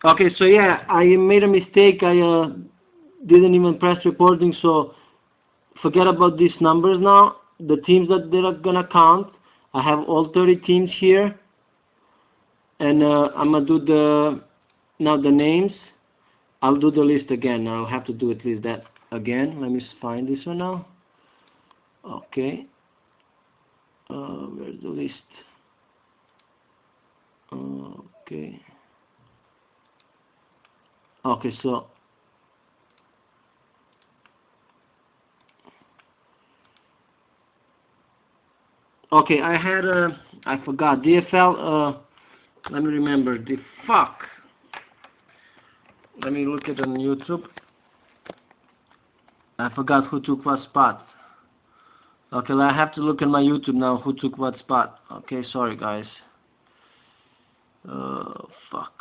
Okay, so yeah, I made a mistake. I didn't even press recording, so forget about these numbers now. The teams that they're gonna count, I have all 30 teams here, and I'm gonna do the names. I'll do the list again. I'll have to do at least that again. Let me find this one now. Okay, where's the list? Okay. Okay, so okay, I had I forgot DFL. Let me remember the fuck. Let me look at it on YouTube. I forgot who took what spot. Okay, I have to look at my YouTube now. Who took what spot? Okay, sorry guys. Fuck.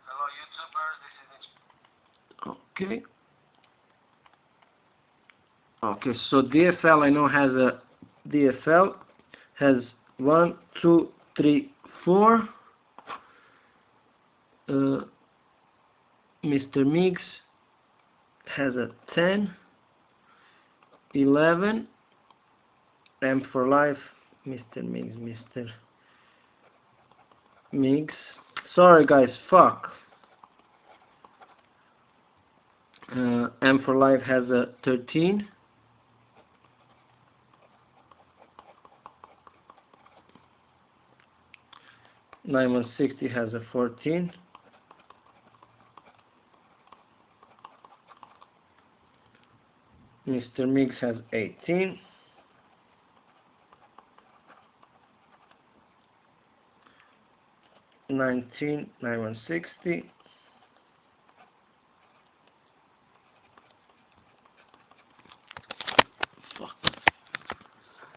Hello YouTubers, this is Okay. Okay, so DFL I know has a DFL has 1, 2, 3, 4. Mr. Mix has a 10, 11, M for life. Mr. Mix. Sorry guys, fuck. M for life has a 13. Nine 160 has a 14. Mr. Mix has 18. Nine 160. Fuck.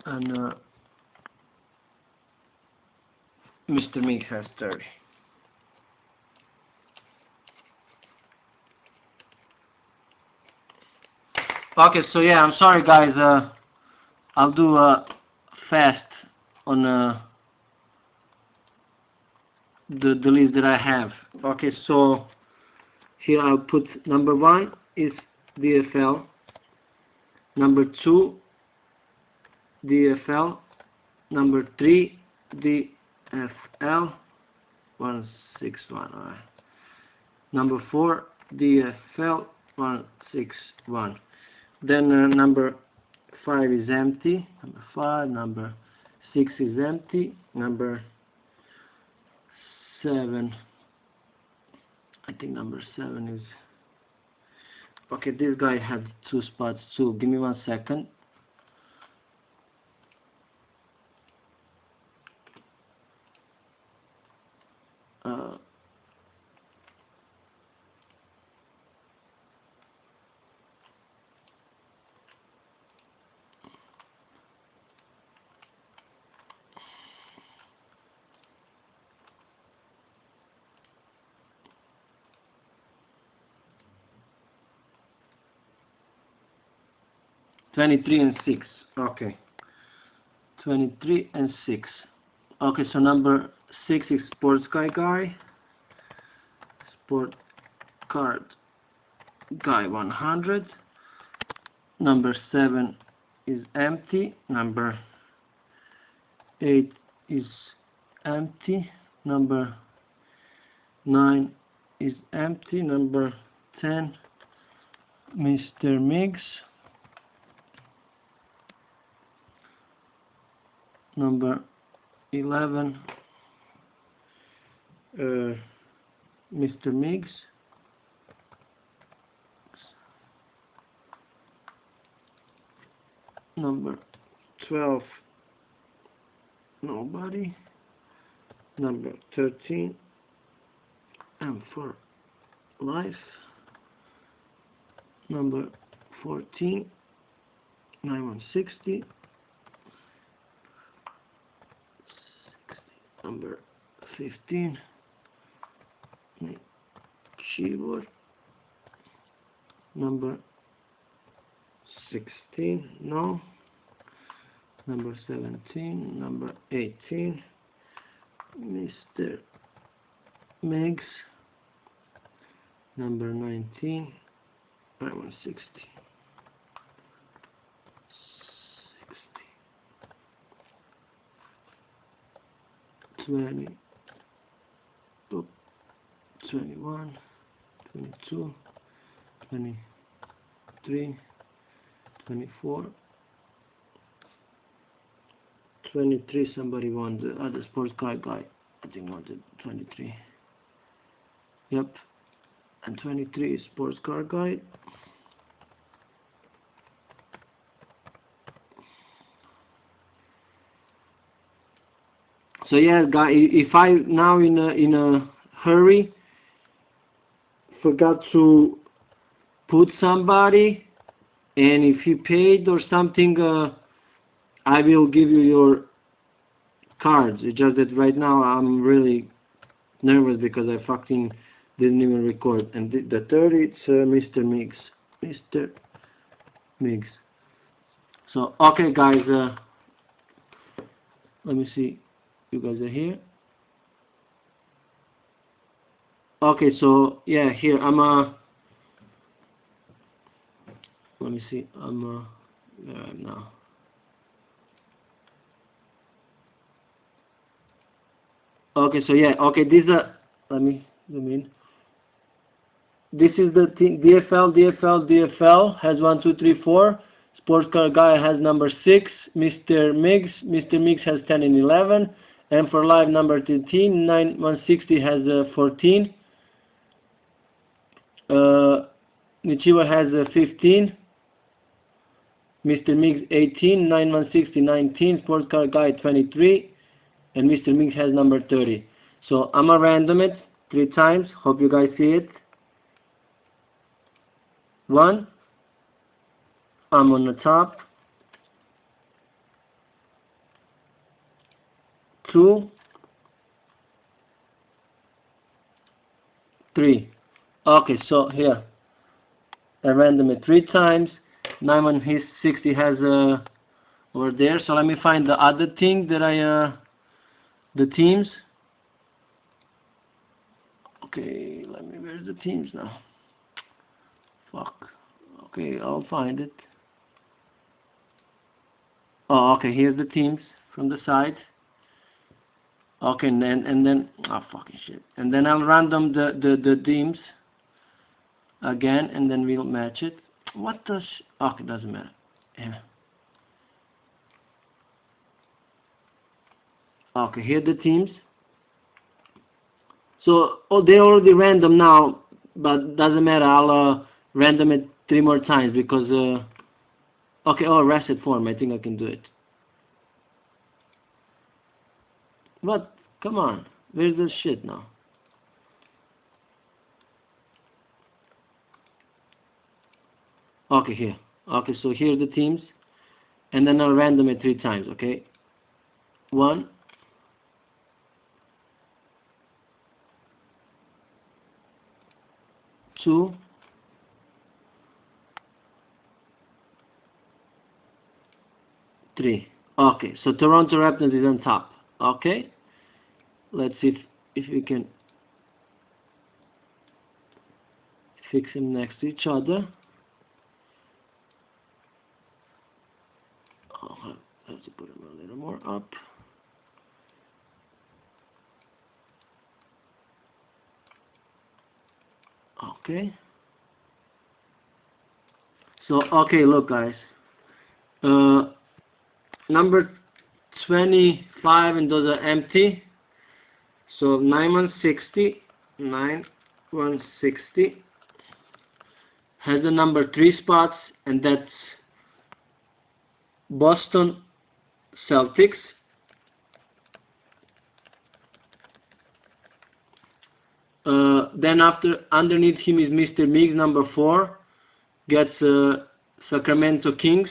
And Mr. Mix has 30. Okay, so yeah, I'm sorry guys. I'll do fast on the list that I have. Okay, so here I'll put number 1 is DFL, number 2 DFL, number 3 DFL 161. Alright. Number 4 DFL 161. Then number 5 is empty. Number 5, number 6 is empty. Number 7, I think number 7 is okay. This guy had 2 spots too. Give me 1 second. Uh, $23 and 6. Okay, 23 and 6. Okay, so number 6 is sports guy. Sport card guy 100. Number 7 is empty. Number 8 is empty. Number 9 is empty. Number 10, Mr. Mix. Number 11, Mr. Mix. Number 12, nobody. Number 13, M for life. Number 14, 9160. Number 15, keyboard. Number 16, no. number 17, number 18, Mr. Miggs, number 19, 160, 20, 21, 22, 23, 24, 23, somebody won the other sports car guy, I think wanted 23, yep, and 23 is sports car guy. So yeah, guy, if I now in a hurry forgot to put somebody, and if you paid or something, I will give you your cards. It's just that right now I'm really nervous because I fucking didn't even record. And the third, it's Mr. Miggs. Mr. Miggs. So, okay guys, let me see. You guys are here? Okay, so, yeah, here, let me see, where I am now. Okay, so yeah, okay, these are, let me zoom in. This is the team, DFL has 1, 2, 3, 4. Sports car guy has number 6. Mr. Miggs has 10 and 11. And for live number 13, 160 has 14. Nichiwa has 15. Mr. Miggs 18, 160 19. Sports car guy 23. And Mr. Miggs has number 30. So I'm gonna random it 3 times. Hope you guys see it. 1, I'm on the top. 2, 3. Okay, so here I random it 3 times. 9160 has over there. So let me find the other thing that the teams. Okay, where's the teams now? Fuck. Okay, I'll find it. Oh, okay, here's the teams from the side. Okay, and then oh fucking shit. And then I'll random the teams again, and then we'll match it. What the okay, doesn't matter. Yeah. Okay, here are the teams. So they're already random now, but doesn't matter. I'll random it 3 more times because okay, reset form. I think I can do it. What? Come on. Where's this shit now? Okay, here. Okay, so here are the teams, and then I'll random it 3 times. Okay. 1, 2, 3. Okay, so Toronto Raptors is on top. Okay, let's see if we can fix them next to each other. Oh, I have to put them a little more up. Okay. So, okay, look guys. Number 25, and those are empty. So 9160 has the number 3 spots, and that's Boston Celtics. Then underneath him is Mr. Miggs, number 4, gets Sacramento Kings.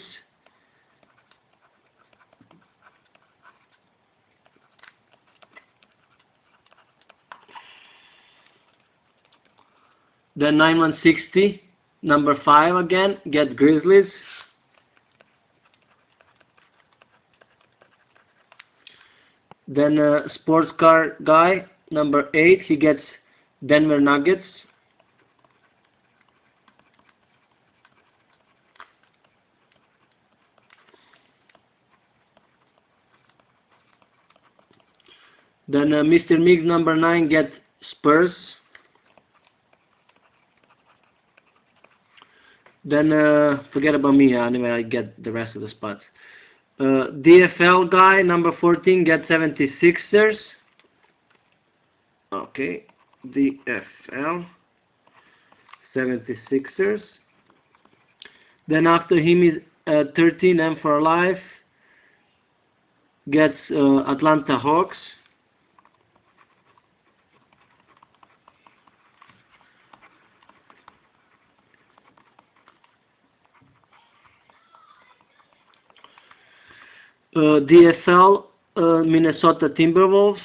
Then 9160, number 5 again, gets Grizzlies. Then sports car guy number 8, he gets Denver Nuggets. Then Mr. Mix number 9 gets Spurs. Then forget about me. Anyway, I get the rest of the spots. DFL guy number 14 gets 76ers. Okay, DFL 76ers. Then after him is 13 M for Life gets Atlanta Hawks. DFL Minnesota Timberwolves.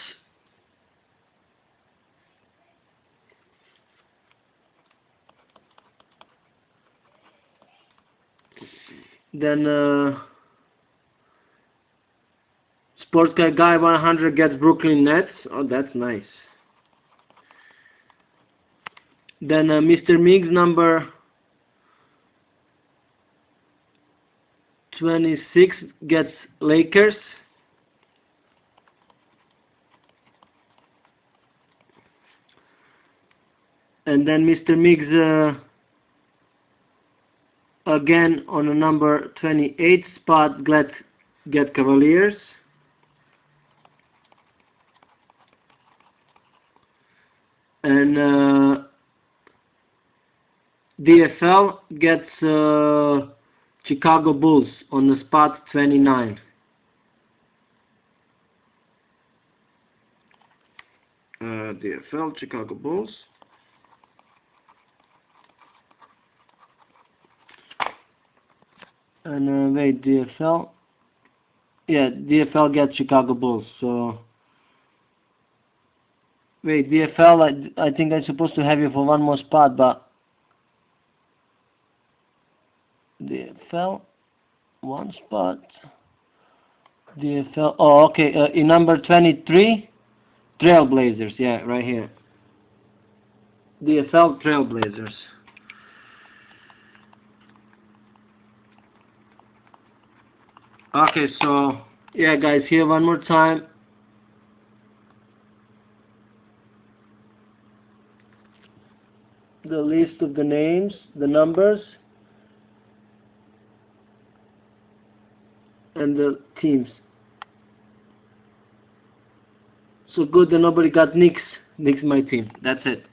Then Sports Guy 100 gets Brooklyn Nets. Oh, that's nice. Then Mr. Mix number 26 gets Lakers. And then Mr. Mix again on a number 28 spot get Cavaliers. And DFL gets Chicago Bulls on the spot 29. DFL Chicago Bulls. And wait, DFL. Yeah, DFL gets Chicago Bulls. So wait, DFL. I think I'm supposed to have you for one more spot, but DFL one spot. DFL. Oh, okay. In number 23, Trailblazers. Yeah, right here. DFL Trailblazers. Okay, so yeah, guys, here one more time. The list of the names, the numbers, and the teams. So good that nobody got Knicks. Knicks my team. That's it.